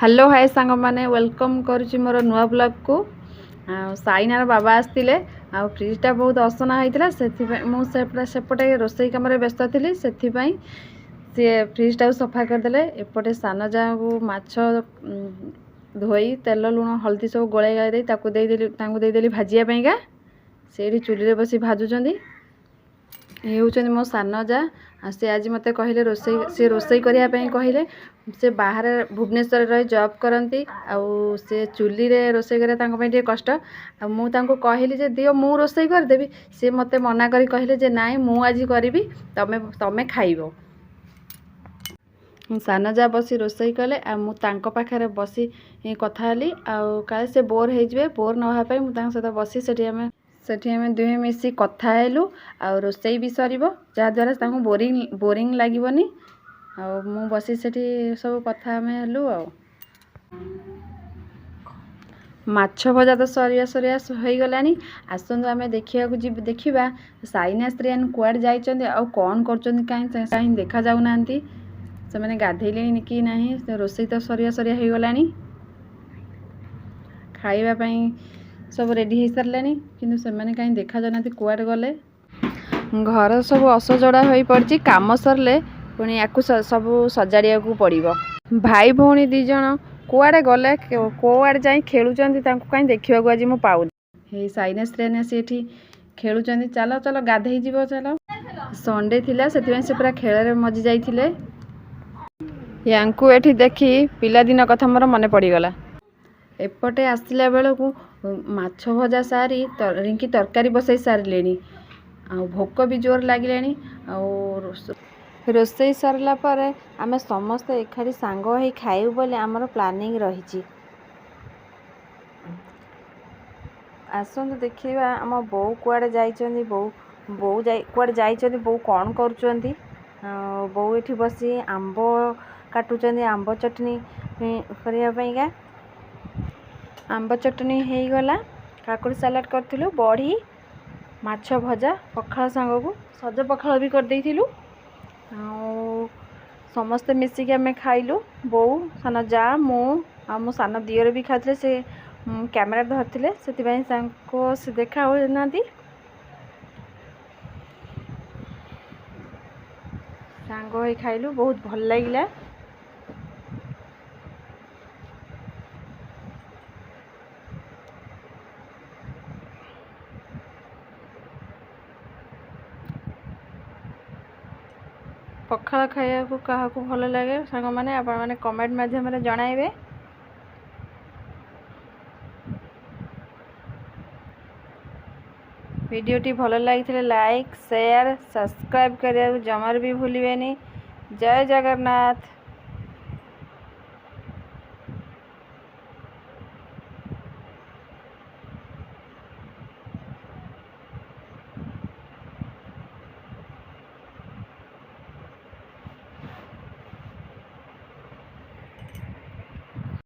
Hello hi सांग मैंने welcome करुच्ची मोर नुआ ब्लॉग को साइनार बाबा आसते आ फ्रिजटा बहुत असना होता से सेपटे रोसई कम व्यस्त थी से सी फ्रिजटा सफा करदे एपटे सान जा को माछ धोई तेल लुण हल्दी सब गोलाई गाई देदेली भाजियापाईका से चुली बसी भाजुंट ये हूँ मो सान जा से आज मत कहले रोसई से रोसई करने कहले से बाहर भुवनेश्वर रही जॉब करती आउ से चुली रे रोसई करे कष्ट आ मुझे कहली जे दियो मु रोसई करदेवी सी मत मना करी कहले जे नाई मु आज करी तमे तमे खाइबो सान जा बसी रोसई कले आ मु तांको पाखरे बसी कथा हली आउ काले से बोर हो बोर न होगा मुझे सहित बसी सेठी आम दुहे मिसी कथा हेलु आ रोसई भी सरिबो जहाँद्वारा बोरिंग लागोनी मु बसी सेठी सब कथा आम हेलु आ माछ भजा तो सरिया सरिया हो गलानी आसतु आम देखा साइना स्त्रीन कुआड़ जाइछन्ति आ कौन करछन्ति कहीं देखा जाऊना से मैंने गाधेले कि नहीं रोसई तो सरिया सरिया हो गलानी खाइबा पई सब रेडी हो सारे कि से कहीं देखा जाना कुआड़े गले घर सब असजड़ा हो पड़ी कम सरले पुणी या सब सजाड़ा पड़ो भाई भौणी दीज कुआड़े गले कौआड़े जा खेलुंट कहीं देखा आज मुझे पाऊनी साइना स्त्रीन आसी खेलुंट चलो चलो गाधे जीव चलो संडे थिला से पूरा खेल मजी जाइए या देखी पिलादिन कथा मोर मन पड़गला एपटे आसला बेलू माछ भजा सारी रिंकी तरकारी बसई सारे आ भोक भी जोर लगे रोसई सरला पर आमे समस्ते एखादी सांग होई खाइबु बोले आमर प्लानिंग रही आसतु देखा आम बो कुआड़े जाइछन्ति बो कुआड़े जाइछन्ति बो कौन करुछन्ति बो एठी बसी आंब काटुछन्ति आंब चटनी करने आंब चटनी हो गला काकुड़ी सालाड करथिलु बड़ी माछ भजा पखाल सांग को सज पखाल भी कर देइथिलु समस्ते मिसिक आम खाइलु बो सान जा मु आ मो सान दियर भी खाते से कैमेरा धरते से देखा हो ना सांग हो खाइलु बहुत भल लगिला पखाल खाया को क्या भल लगे सांग मैंने आपण मैंने कमेंट माध्यम जनइबे वीडियोटी भल लगी लाइक शेयर सब्सक्राइब करिया जमार भी भूलिबेनी। जय जगन्नाथ।